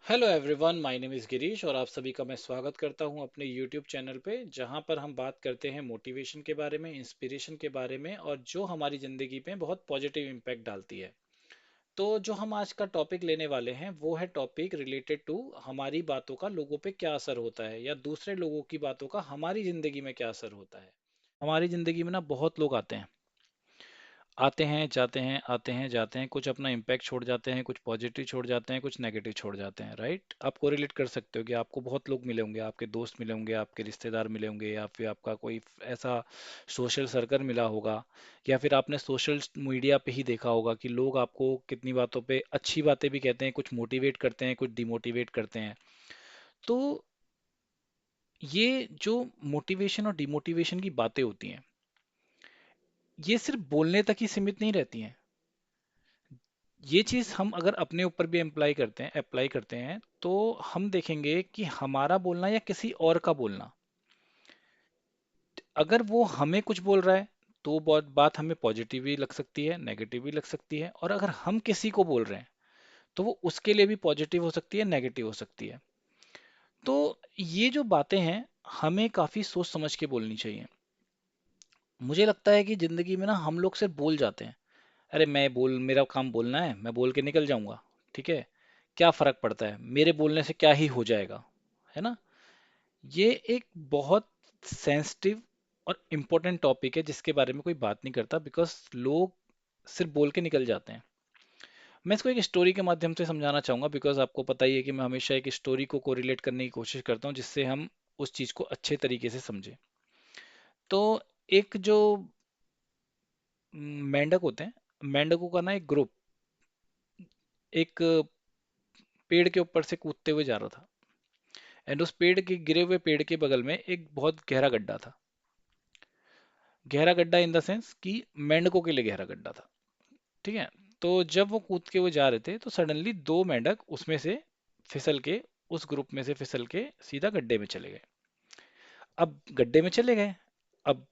Hello everyone, my name is Girish और आप सभी का मैं स्वागत करता हूं अपने यूट्यूब चैनल पे, जहां पर हम बात करते हैं मोटिवेशन के बारे में, इंस्पिरेशन के बारे में और जो हमारी ज़िंदगी पे बहुत पॉजिटिव इम्पैक्ट डालती है। तो जो हम आज का टॉपिक लेने वाले हैं वो है टॉपिक रिलेटेड टू हमारी बातों का लोगों पे क्या असर होता है, या दूसरे लोगों की बातों का हमारी ज़िंदगी में क्या असर होता है। हमारी ज़िंदगी में ना बहुत लोग आते हैं जाते हैं, आते हैं जाते हैं, कुछ अपना इम्पैक्ट छोड़ जाते हैं, कुछ पॉजिटिव छोड़ जाते हैं, कुछ नेगेटिव छोड़ जाते हैं। राइट, आप कोरिलेट कर सकते हो कि आपको बहुत लोग मिले होंगे, आपके दोस्त मिले होंगे, आपके रिश्तेदार मिले होंगे, या फिर आपका कोई ऐसा सोशल सर्कल मिला होगा, या फिर आपने सोशल मीडिया पे ही देखा होगा कि लोग आपको कितनी बातों पे अच्छी बातें भी कहते हैं, कुछ मोटिवेट करते हैं, कुछ डिमोटिवेट करते हैं। तो ये जो मोटिवेशन और डिमोटिवेशन की बातें होती हैं, ये सिर्फ बोलने तक ही सीमित नहीं रहती हैं। ये चीज़ हम अगर अपने ऊपर भी अप्लाई करते हैं, तो हम देखेंगे कि हमारा बोलना या किसी और का बोलना, अगर वो हमें कुछ बोल रहा है तो बहुत बात हमें पॉजिटिव भी लग सकती है, नेगेटिव भी लग सकती है, और अगर हम किसी को बोल रहे हैं तो वो उसके लिए भी पॉजिटिव हो सकती है, नेगेटिव हो सकती है। तो ये जो बातें हैं, हमें काफ़ी सोच समझ के बोलनी चाहिए। मुझे लगता है कि ज़िंदगी में ना हम लोग सिर्फ बोल जाते हैं, अरे मैं बोल मेरा काम बोलना है, मैं बोल के निकल जाऊंगा, ठीक है, क्या फर्क पड़ता है, मेरे बोलने से क्या ही हो जाएगा, है ना। ये एक बहुत सेंसिटिव और इम्पोर्टेंट टॉपिक है जिसके बारे में कोई बात नहीं करता, बिकॉज लोग सिर्फ बोल के निकल जाते हैं। मैं इसको एक स्टोरी के माध्यम से समझाना चाहूंगा, बिकॉज आपको पता ही है कि मैं हमेशा एक स्टोरी को कोरिलेट करने की कोशिश करता हूँ जिससे हम उस चीज़ को अच्छे तरीके से समझें। तो एक जो मेंढक होते हैं, मेंढकों का ना एक ग्रुप एक पेड़ के ऊपर से कूदते हुए जा रहा था, एंड उस पेड़ के गिरे हुए पेड़ के बगल में एक बहुत गहरा गड्ढा था। गहरा गड्ढा इन द सेंस कि मेंढकों के लिए गहरा गड्ढा था, ठीक है। तो जब वो कूद के वो जा रहे थे तो सडनली दो मेंढक उसमें से फिसल के, उस ग्रुप में से फिसल के सीधा गड्ढे में चले गए। अब गड्ढे में चले गए, अब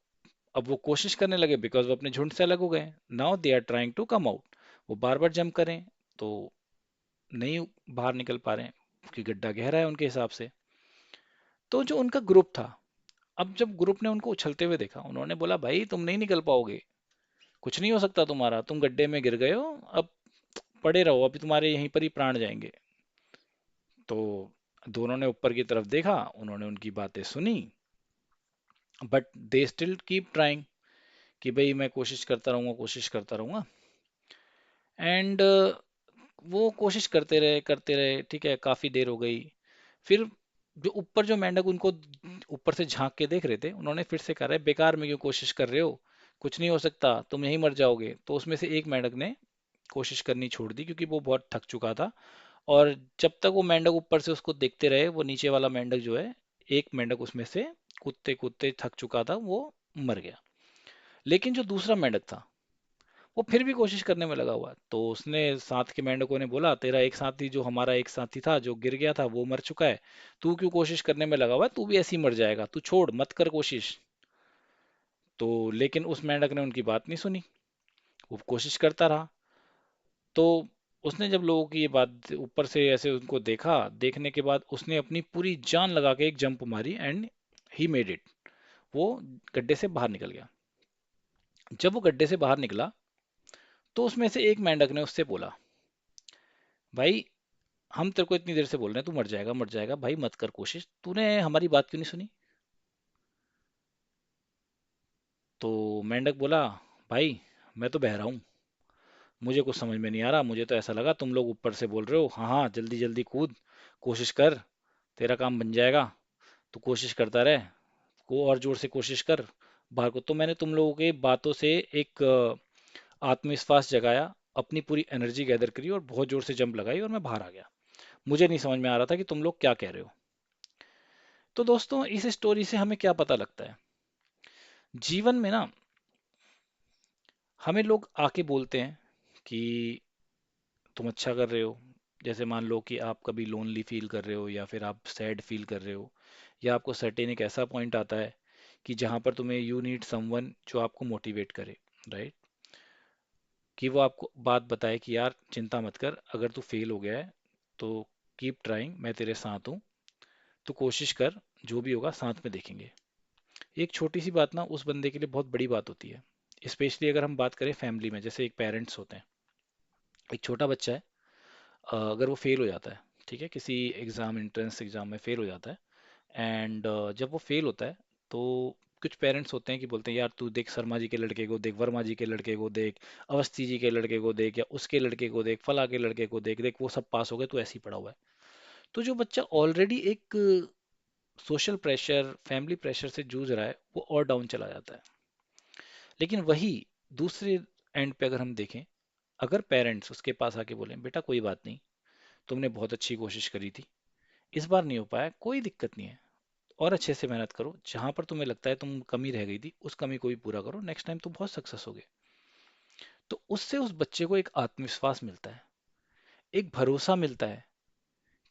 अब वो कोशिश करने लगे, बिकॉज वो अपने झुंड से अलग हो गए। Now they are trying to come out. वो बार बार जंप करें तो नहीं बाहर निकल पा रहे हैं, क्योंकि गड्ढा गहरा है उनके हिसाब से। तो जो उनका ग्रुप था, अब जब ग्रुप ने उनको उछलते हुए देखा, उन्होंने बोला भाई तुम नहीं निकल पाओगे, कुछ नहीं हो सकता तुम्हारा, तुम गड्ढे में गिर गए हो, अब पड़े रहो, अभी तुम्हारे यहीं पर ही प्राण जाएंगे। तो दोनों ने ऊपर की तरफ देखा, उन्होंने उनकी बातें सुनी, but they still keep trying, कि भाई मैं कोशिश करता रहूंगा, कोशिश करता रहूंगा। एंड वो कोशिश करते रहे, ठीक है, काफी देर हो गई। फिर जो ऊपर जो मेंढक उनको ऊपर से झांक के देख रहे थे, उन्होंने फिर से कहा, रहे बेकार में क्यों कोशिश कर रहे हो, कुछ नहीं हो सकता, तुम यहीं मर जाओगे। तो उसमें से एक मेंढक ने कोशिश करनी छोड़ दी, क्योंकि वो बहुत थक चुका था। और जब तक वो मेंढक ऊपर से उसको देखते रहे, वो नीचे वाला मेंढक जो है, एक मेंढक उसमें से कूदते कूदते थक चुका था, वो मर गया। लेकिन जो दूसरा मेंढक था, वो फिर भी कोशिश करने में लगा हुआ। तो उसने साथ के मेंढकों ने बोला, तेरा एक साथी, जो हमारा एक साथी था जो गिर गया था, वो मर चुका है, तू क्यों कोशिश करने में लगा हुआ है, तू भी ऐसे ही मर जाएगा, तू छोड़ मत कर कोशिश। तो लेकिन उस मेंढक ने उनकी बात नहीं सुनी, वो कोशिश करता रहा। तो उसने जब लोगों की ये बात ऊपर से ऐसे उनको देखा, देखने के बाद उसने अपनी पूरी जान लगा के एक जंप मारी, एंड ही मेड इट। वो गड्ढे से बाहर निकल गया। जब वो गड्ढे से बाहर निकला, तो उसमें से एक मेंढक ने उससे बोला, भाई हम तेरे को इतनी देर से बोल रहे हैं, तू मर जाएगा भाई, मत कर कोशिश, तूने हमारी बात क्यों नहीं सुनी। तो मेंढक बोला, भाई मैं तो बह रहा हूँ, मुझे कुछ समझ में नहीं आ रहा, मुझे तो ऐसा लगा तुम लोग ऊपर से बोल रहे हो, हाँ हाँ जल्दी जल्दी कूद, कोशिश कर, तेरा काम बन जाएगा, तू कोशिश करता रहे, को और जोर से कोशिश कर बाहर को। तो मैंने तुम लोगों के बातों से एक आत्मविश्वास जगाया, अपनी पूरी एनर्जी गैदर करी और बहुत जोर से जंप लगाई, और मैं बाहर आ गया। मुझे नहीं समझ में आ रहा था कि तुम लोग क्या कह रहे हो। तो दोस्तों, इस स्टोरी से हमें क्या पता लगता है, जीवन में ना हमें लोग आके बोलते हैं कि तुम अच्छा कर रहे हो। जैसे मान लो कि आप कभी लोनली फील कर रहे हो, या फिर आप सैड फील कर रहे हो, या आपको सर्टेन एक ऐसा पॉइंट आता है कि जहाँ पर तुम्हें यू नीड समवन जो आपको मोटिवेट करे, राइट, कि वो आपको बात बताए कि यार चिंता मत कर, अगर तू फेल हो गया है तो कीप ट्राइंग, मैं तेरे साथ हूँ, तो कोशिश कर, जो भी होगा साथ में देखेंगे। एक छोटी सी बात ना उस बंदे के लिए बहुत बड़ी बात होती है। स्पेशली अगर हम बात करें फैमिली में, जैसे एक पेरेंट्स होते हैं, एक छोटा बच्चा है, अगर वो फेल हो जाता है, ठीक है, किसी एग्जाम, एंट्रेंस एग्जाम में फेल हो जाता है, एंड जब वो फेल होता है, तो कुछ पेरेंट्स होते हैं कि बोलते हैं, यार तू देख शर्मा जी के लड़के को देख, वर्मा जी के लड़के को देख, अवस्थी जी के लड़के को देख, या उसके लड़के को देख, फला के लड़के को देख देख, वो सब पास हो गए, तो ऐसे ही पड़ा हुआ है। तो जो बच्चा ऑलरेडी एक सोशल प्रेशर, फैमिली प्रेशर से जूझ रहा है, वो और डाउन चला जाता है। लेकिन वही दूसरे एंड पे अगर हम देखें, अगर पेरेंट्स उसके पास आके बोले, बेटा कोई बात नहीं, तुमने बहुत अच्छी कोशिश करी थी, इस बार नहीं हो पाया, कोई दिक्कत नहीं है, और अच्छे से मेहनत करो, जहां पर तुम्हें लगता है तुम कमी रह गई थी, उस कमी को भी पूरा करो, नेक्स्ट टाइम तुम बहुत सक्सेस होगे, तो उससे उस बच्चे को एक आत्मविश्वास मिलता है, एक भरोसा मिलता है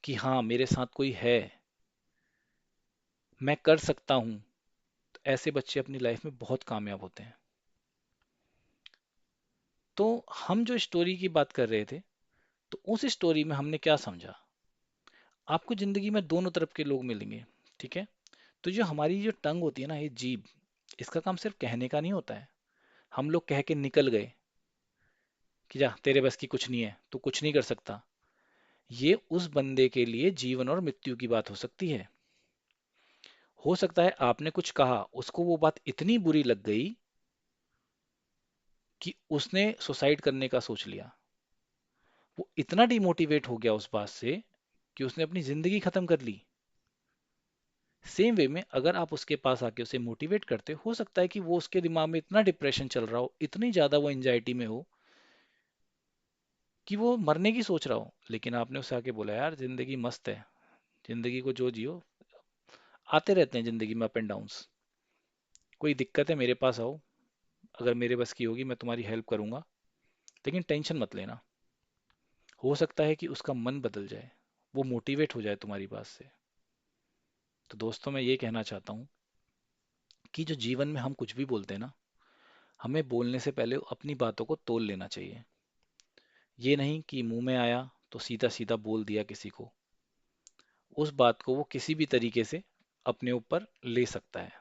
कि हाँ मेरे साथ कोई है, मैं कर सकता हूँ। तो ऐसे बच्चे अपनी लाइफ में बहुत कामयाब होते हैं। तो हम जो स्टोरी की बात कर रहे थे, तो उस स्टोरी में हमने क्या समझा, आपको जिंदगी में दोनों तरफ के लोग मिलेंगे, ठीक है। तो जो हमारी जो टंग होती है ना, ये जीभ, इसका काम सिर्फ कहने का नहीं होता है। हम लोग कह के निकल गए कि जा तेरे बस की कुछ नहीं है, तू कुछ नहीं कर सकता, ये उस बंदे के लिए जीवन और मृत्यु की बात हो सकती है। हो सकता है आपने कुछ कहा, उसको वो बात इतनी बुरी लग गई कि उसने सुसाइड करने का सोच लिया, वो इतना डिमोटिवेट हो गया उस बात से कि उसने अपनी जिंदगी खत्म कर ली। सेम वे में अगर आप उसके पास आके उसे मोटिवेट करते, हो सकता है कि वो, उसके दिमाग में इतना डिप्रेशन चल रहा हो, इतनी ज्यादा वो एंजाइटी में हो कि वो मरने की सोच रहा हो, लेकिन आपने उसे आके बोला, यार जिंदगी मस्त है, जिंदगी को जो जियो, आते रहते हैं जिंदगी में अप एंड डाउन्स, कोई दिक्कत है मेरे पास आओ, अगर मेरे बस की होगी मैं तुम्हारी हेल्प करूंगा, लेकिन टेंशन मत लेना। हो सकता है कि उसका मन बदल जाए, वो मोटिवेट हो जाए तुम्हारी बात से। तो दोस्तों मैं ये कहना चाहता हूँ कि जो जीवन में हम कुछ भी बोलते हैं ना, हमें बोलने से पहले अपनी बातों को तोल लेना चाहिए। ये नहीं कि मुंह में आया तो सीधा सीधा बोल दिया किसी को, उस बात को वो किसी भी तरीके से अपने ऊपर ले सकता है।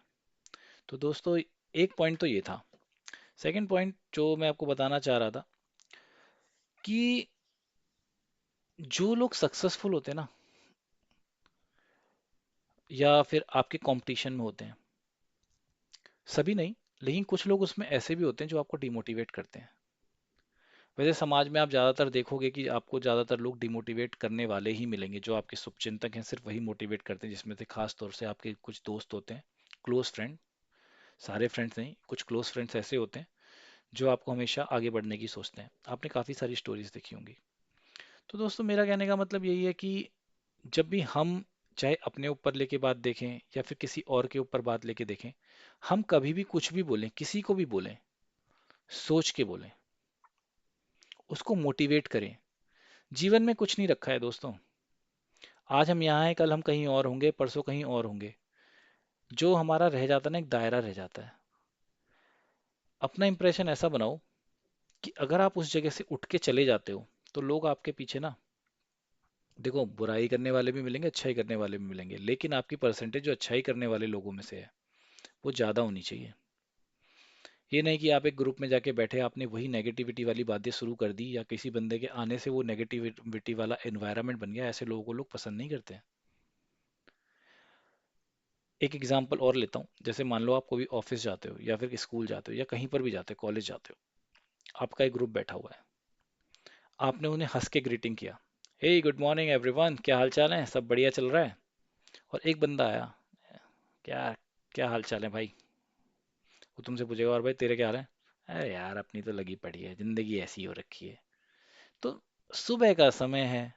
तो दोस्तों, एक पॉइंट तो ये था। सेकंड पॉइंट जो मैं आपको बताना चाह रहा था कि जो लोग सक्सेसफुल होते हैं ना, या फिर आपके कंपटीशन में होते हैं, सभी नहीं, लेकिन कुछ लोग उसमें ऐसे भी होते हैं जो आपको डिमोटिवेट करते हैं। वैसे समाज में आप ज़्यादातर देखोगे कि आपको ज़्यादातर लोग डिमोटिवेट करने वाले ही मिलेंगे, जो आपके शुभचिंतक हैं सिर्फ वही मोटिवेट करते हैं, जिसमें से खास तौर से आपके कुछ दोस्त होते हैं, क्लोज फ्रेंड, सारे फ्रेंड्स नहीं, कुछ क्लोज फ्रेंड्स ऐसे होते हैं जो आपको हमेशा आगे बढ़ने की सोचते हैं। आपने काफ़ी सारी स्टोरीज देखी होंगी। तो दोस्तों मेरा कहने का मतलब यही है कि जब भी हम, चाहे अपने ऊपर लेके बात देखें या फिर किसी और के ऊपर बात लेके देखें, हम कभी भी कुछ भी बोलें, किसी को भी बोलें, सोच के बोलें, उसको मोटिवेट करें। जीवन में कुछ नहीं रखा है दोस्तों, आज हम यहाँ हैं, कल हम कहीं और होंगे, परसों कहीं और होंगे। जो हमारा रह जाता है ना, एक दायरा रह जाता है। अपना इंप्रेशन ऐसा बनाओ कि अगर आप उस जगह से उठ के चले जाते हो, तो लोग आपके पीछे ना, देखो बुराई करने वाले भी मिलेंगे, अच्छाई करने वाले भी मिलेंगे, लेकिन आपकी परसेंटेज जो अच्छाई करने वाले लोगों में से है, वो ज़्यादा होनी चाहिए। ये नहीं कि आप एक ग्रुप में जाके बैठे, आपने वही नेगेटिविटी वाली बातें शुरू कर दी, या किसी बंदे के आने से वो नेगेटिविटी वाला एनवायरनमेंट बन गया। ऐसे लोगों को लोग पसंद नहीं करते हैं। एक एग्जांपल और लेता हूँ, जैसे मान लो आप कोई ऑफिस जाते हो, या फिर स्कूल जाते हो, या कहीं पर भी जाते हो, कॉलेज जाते हो, आपका एक ग्रुप बैठा हुआ है, आपने उन्हें हंस के ग्रीटिंग किया, हे गुड मॉर्निंग एवरीवन, क्या हाल चाल है, सब बढ़िया चल रहा है। और एक बंदा आया, क्या क्या हाल चाल है भाई, वो तुमसे पूछेगा, और भाई तेरे क्या हाल है, अरे यार अपनी तो लगी पड़ी है, जिंदगी ऐसी हो रखी है। तो सुबह का समय है,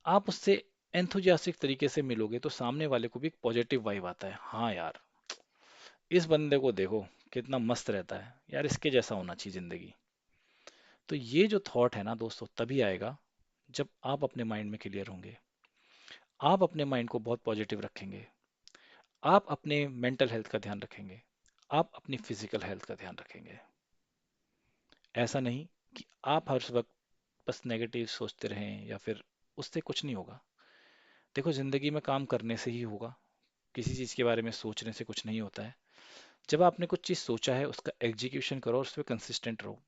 आप उससे एंथुजियास्टिक तरीके से मिलोगे, तो सामने वाले को भी एक पॉजिटिव वाइब आता है, हाँ यार इस बंदे को देखो कितना मस्त रहता है, यार इसके जैसा होना चाहिए जिंदगी। तो ये जो थॉट है ना दोस्तों, तभी आएगा जब आप अपने माइंड में क्लियर होंगे, आप अपने माइंड को बहुत पॉजिटिव रखेंगे, आप अपने मेंटल हेल्थ का ध्यान रखेंगे, आप अपनी फिजिकल हेल्थ का ध्यान रखेंगे। ऐसा नहीं कि आप हर वक्त बस नेगेटिव सोचते रहें, या फिर उससे कुछ नहीं होगा। देखो, जिंदगी में काम करने से ही होगा, किसी चीज के बारे में सोचने से कुछ नहीं होता है। जब आपने कुछ चीज सोचा है उसका एग्जीक्यूशन करो और उस पर कंसिस्टेंट रहो।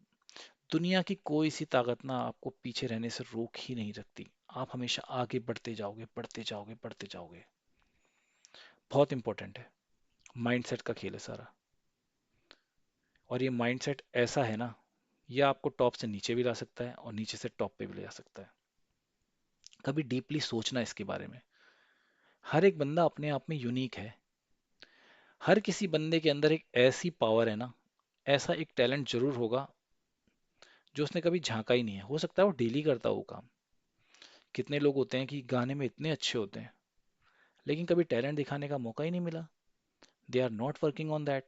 दुनिया की कोई सी ताकत ना आपको पीछे रहने से रोक ही नहीं सकती। आप हमेशा आगे बढ़ते जाओगे, बढ़ते जाओगे, बढ़ते जाओगे। बहुत इंपॉर्टेंट है। माइंडसेट का खेल है सारा। और ये माइंडसेट ऐसा है ना, ये आपको टॉप से नीचे भी ला सकता है और नीचे से टॉप पे भी ले जा सकता है। कभी डीपली सोचना इसके बारे में। हर एक बंदा अपने आप में यूनिक है। हर किसी बंदे के अंदर एक ऐसी पावर है ना, ऐसा एक टैलेंट जरूर होगा जो उसने कभी झांका ही नहीं है। हो सकता है वो डेली करता हो वो काम। कितने लोग होते हैं कि गाने में इतने अच्छे होते हैं लेकिन कभी टैलेंट दिखाने का मौका ही नहीं मिला। They are not working on that.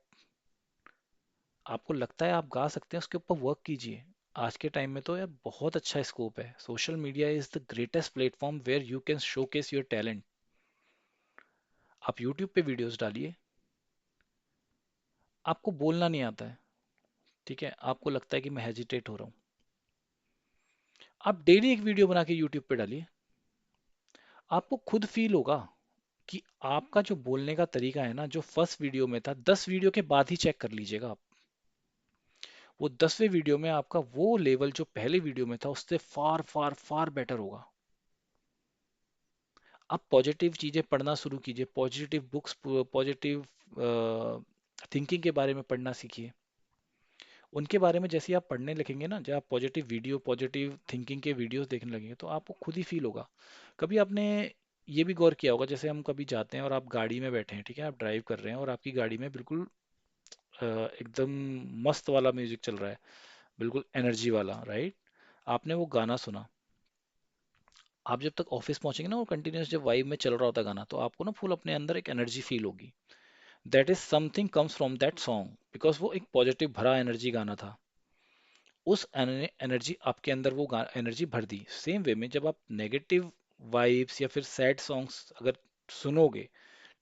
आपको लगता है आप गा सकते हैं, उसके ऊपर वर्क कीजिए। आज के टाइम में तो यार बहुत अच्छा स्कोप है। Social media is the greatest platform where you can showcase your talent. आप यूट्यूब पे वीडियोस डालिए। आपको बोलना नहीं आता है, ठीक है, आपको लगता है कि मैं हेजिटेट हो रहा हूँ, आप डेली एक वीडियो बना के यूट्यूब पे डालिए। आपको खुद फील होगा कि आपका जो बोलने का तरीका है ना, जो फर्स्ट वीडियो में था, 10 वीडियो के बाद ही चेक कर लीजिएगा आप। वो 10वें वीडियो में आपका वो लेवल जो पहले वीडियो में था उससे फार फार फार बेटर होगा। आप पॉजिटिव चीजें पढ़ना शुरू कीजिए, पॉजिटिव बुक्स, पॉजिटिव थिंकिंग के बारे में पढ़ना सीखिए। उनके बारे में जैसे ही आप पढ़ने लगेंगे ना, जब आप पॉजिटिव वीडियो, पॉजिटिव थिंकिंग के वीडियोस देखने लगेंगे तो आपको खुद ही फील होगा। कभी आपने ये भी गौर किया होगा, जैसे हम कभी जाते हैं और आप गाड़ी में बैठे हैं, ठीक है, आप ड्राइव कर रहे हैं और आपकी गाड़ी में बिल्कुल एकदम मस्त वाला म्यूजिक चल रहा है, बिल्कुल एनर्जी वाला, राइट। आपने वो गाना सुना। आप जब तक ऑफिस पहुंचेंगे ना, वो कंटिन्यूस जब वाइब में चल रहा होता गाना, तो आपको ना फुल अपने अंदर एक एनर्जी फील होगी। That is something comes from that song, because वो एक पॉजिटिव भरा एनर्जी गाना था। उस एनर्जी आपके अंदर वो एनर्जी भर दी। सेम वे में जब आप नेगेटिव वाइब्स या फिर सैड सॉन्ग्स अगर सुनोगे,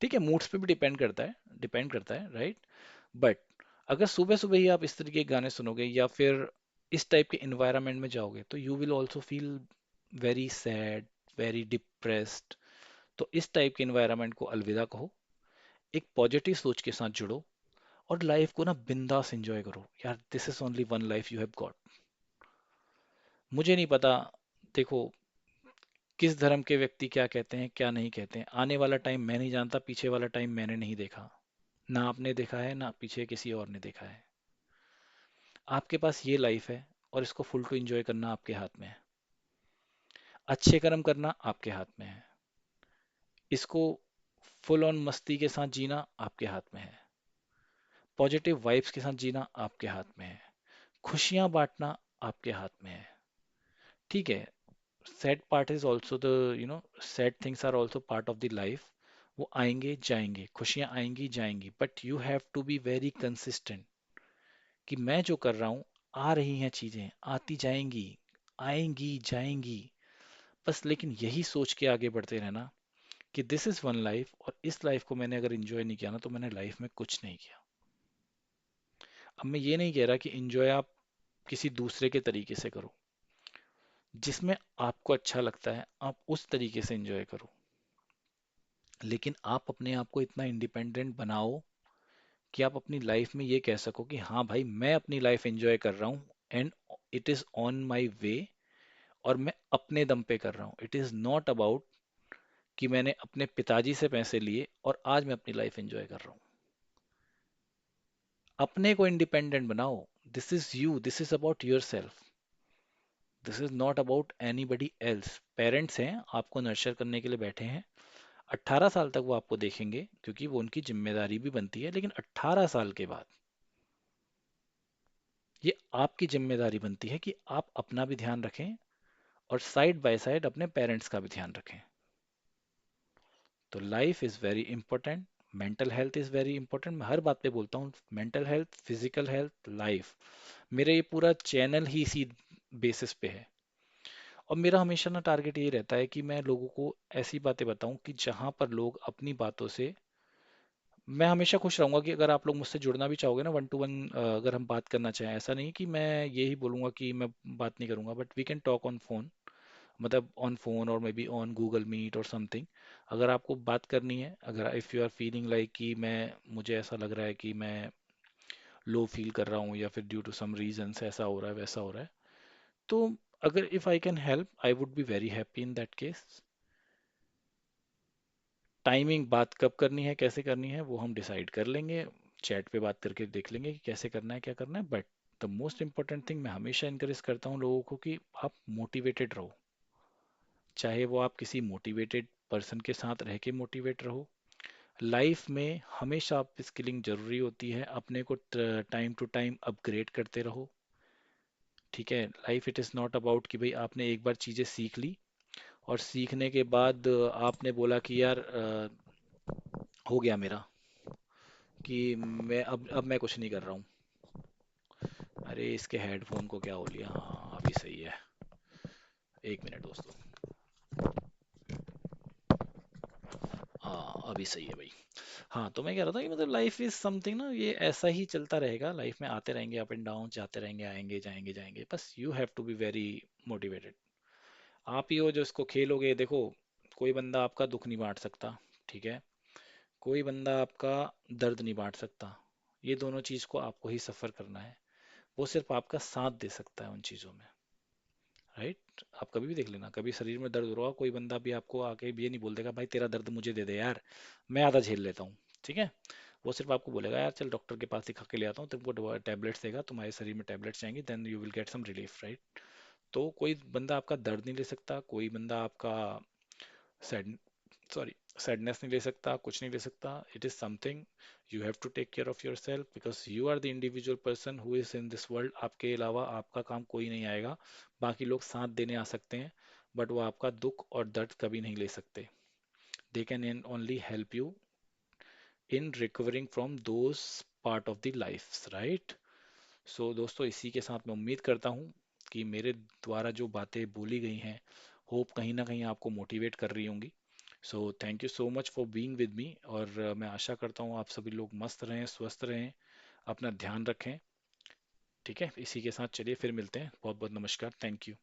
ठीक है, मूड्स पे भी डिपेंड करता है, डिपेंड करता है, राइट। बट अगर सुबह सुबह ही आप इस तरीके के गाने सुनोगे या फिर इस टाइप के इन्वायरमेंट में जाओगे तो you will also feel very sad, very depressed. तो इस टाइप के इन्वायरमेंट को अलविदा कहो, एक पॉजिटिव सोच के साथ जुड़ो और लाइफ को ना बिंदास एंजॉय करो। यार, this is only one life you have got. मुझे नहीं पता, देखो, किस धर्म के व्यक्ति क्या कहते हैं क्या नहीं कहते हैं, आने वाला टाइम मैं नहीं जानता, पीछे वाला टाइम मैंने नहीं देखा। ना आपने देखा है ना पीछे किसी और ने देखा है। आपके पास ये लाइफ है और इसको फुल टू एंजॉय करना आपके हाथ में है। अच्छे कर्म करना आपके हाथ में है। इसको फुल ऑन मस्ती के साथ जीना आपके हाथ में है। पॉजिटिव वाइब्स के साथ जीना आपके हाथ में है। खुशियां बांटना आपके हाथ में है। ठीक है, sad part is also the, sad things are also part of the life. वो आएंगे जाएंगे, खुशियां आएंगी जाएंगी, but you have to be very consistent कि मैं जो कर रहा हूँ, आ रही हैं चीजें, आती जाएंगी, आएंगी जाएंगी, बस लेकिन यही सोच के आगे बढ़ते रहना कि दिस इज वन लाइफ और इस लाइफ को मैंने अगर इंजॉय नहीं किया ना तो मैंने लाइफ में कुछ नहीं किया। अब मैं ये नहीं कह रहा कि इंजॉय आप किसी दूसरे के तरीके से करो, जिसमें आपको अच्छा लगता है आप उस तरीके से इंजॉय करो, लेकिन आप अपने आप को इतना इंडिपेंडेंट बनाओ कि आप अपनी लाइफ में ये कह सको कि हाँ भाई, मैं अपनी लाइफ एंजॉय कर रहा हूँ and it is on my way, और मैं अपने दम पे कर रहा हूँ। इट इज नॉट अबाउट कि मैंने अपने पिताजी से पैसे लिए और आज मैं अपनी लाइफ एंजॉय कर रहा हूँ। अपने को इंडिपेंडेंट बनाओ। This is you, this is about your self, this is not about anybody else. Parents हैं, आपको नर्चर करने के लिए बैठे हैं। 18 साल तक वो आपको देखेंगे क्योंकि वो उनकी जिम्मेदारी भी बनती है, लेकिन 18 साल के बाद ये आपकी जिम्मेदारी बनती है कि आप अपना भी ध्यान रखें और साइड बाय साइड अपने पेरेंट्स का भी ध्यान रखें। तो life is very important. Mental health is very important. मैं हर बात पे बोलता हूँ mental health, physical health, life. मेरा ये पूरा चैनल ही इसी बेसिस पे है। और मेरा हमेशा ना टारगेट ये रहता है कि मैं लोगों को ऐसी बातें बताऊं कि जहां पर लोग अपनी बातों से, मैं हमेशा खुश रहूंगा कि अगर आप लोग मुझसे जुड़ना भी चाहोगे ना, वन टू वन अगर हम बात करना चाहें, ऐसा नहीं कि मैं यही बोलूंगा कि मैं बात नहीं करूंगा, but we can talk on phone. मतलब ऑन फोन और maybe on Google Meet और समथिंग। अगर आपको बात करनी है, अगर if you are feeling like कि मैं मुझे ऐसा लग रहा है कि मैं लो फील कर रहा हूँ या फिर ड्यू टू सम रीजंस ऐसा हो रहा है वैसा हो रहा है, तो अगर if I can help I would be very happy in that case. Timing बात कब करनी है कैसे करनी है वो हम डिसाइड कर लेंगे, चैट पे बात करके देख लेंगे कि कैसे करना है क्या करना है। But the most important thing, मैं हमेशा इनकरेज करता हूँ लोगों को कि आप मोटिवेटेड रहो। चाहे वो आप किसी मोटिवेटेड पर्सन के साथ रह के मोटिवेट रहो। लाइफ में हमेशा आप स्किलिंग जरूरी होती है, अपने को टाइम टू टाइम अपग्रेड करते रहो। ठीक है, life it is not about कि भाई आपने एक बार चीज़ें सीख ली और सीखने के बाद आपने बोला कि यार हो गया मेरा, कि मैं अब मैं कुछ नहीं कर रहा हूँ। अरे इसके हेडफोन को क्या हो लिया, हाँ अभी सही है। एक मिनट दोस्तों। हाँ अभी सही है भाई। हाँ तो मैं कह रहा था कि मतलब लाइफ इज समथिंग ना, ये ऐसा ही चलता रहेगा, लाइफ में आते रहेंगे अप एंड डाउन, जाते रहेंगे आएंगे जाएंगे जाएंगे, बस you have to be very motivated. आप ही हो जो इसको खेलोगे। देखो, कोई बंदा आपका दुख नहीं बांट सकता, ठीक है, कोई बंदा आपका दर्द नहीं बांट सकता। ये दोनों चीज़ को आपको ही सफ़र करना है। वो सिर्फ आपका साथ दे सकता है उन चीज़ों में। राइट, आप कभी भी देख लेना, कभी शरीर में दर्द हो रहा हो, कोई बंदा भी आपको आके ये नहीं बोल देगा भाई तेरा दर्द मुझे दे दे यार, मैं आधा झेल लेता हूँ। ठीक है, वो सिर्फ आपको बोलेगा यार चल डॉक्टर के पास दिखा के ले आता हूँ, तुमको टैबलेट्स देगा, तुम्हारे शरीर में टैबलेट्स जाएंगी, then you will get some relief, right. तो कोई बंदा आपका दर्द नहीं ले सकता, कोई बंदा आपका सैड सॉरी सैडनेस नहीं ले सकता, कुछ नहीं ले सकता। It is something you have to take care of yourself, because you are the individual person who is in this world. आपके अलावा आपका काम कोई नहीं आएगा। बाकी लोग साथ देने आ सकते हैं, बट वो आपका दुख और दर्द कभी नहीं ले सकते। They can only help you in recovering from those part of the life, right. So दोस्तों, इसी के साथ मैं उम्मीद करता हूँ कि मेरे द्वारा जो बातें बोली गई हैं, होप कहीं ना कहीं आपको मोटिवेट कर रही होंगी। So thank you so much for being with me, और मैं आशा करता हूँ आप सभी लोग मस्त रहें, स्वस्थ रहें, अपना ध्यान रखें। ठीक है, इसी के साथ चलिए फिर मिलते हैं। बहुत बहुत नमस्कार, थैंक यू।